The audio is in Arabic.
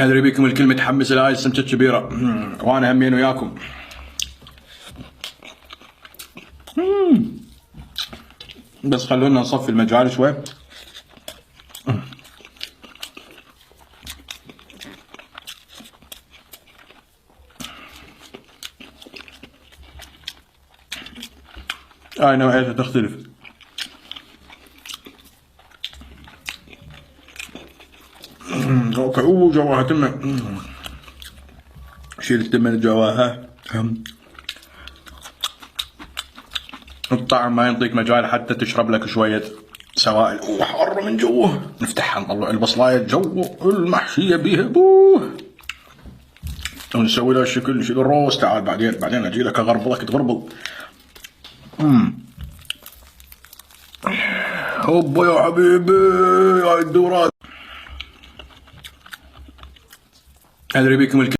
ادري بيكم الكل متحمس لهاي السمكة الكبيرة وانا همين وياكم. بس خلونا نصفي المجال شوي. هاي نوعيتها تختلف. اوكي جواها تمه. شيل التمه اللي جواها. الطعم ما ينطيك مجال حتى تشرب لك شوية سوائل. حر من جوه. نفتحها نطلع البصلاية جو المحشية بيها بوه. ونسوي لها الشكل نشيل الروس. تعال بعدين اجي لك اغربلك تغربل. هوبا يا حبيبي هاي الدورات. ادري بيكم الكل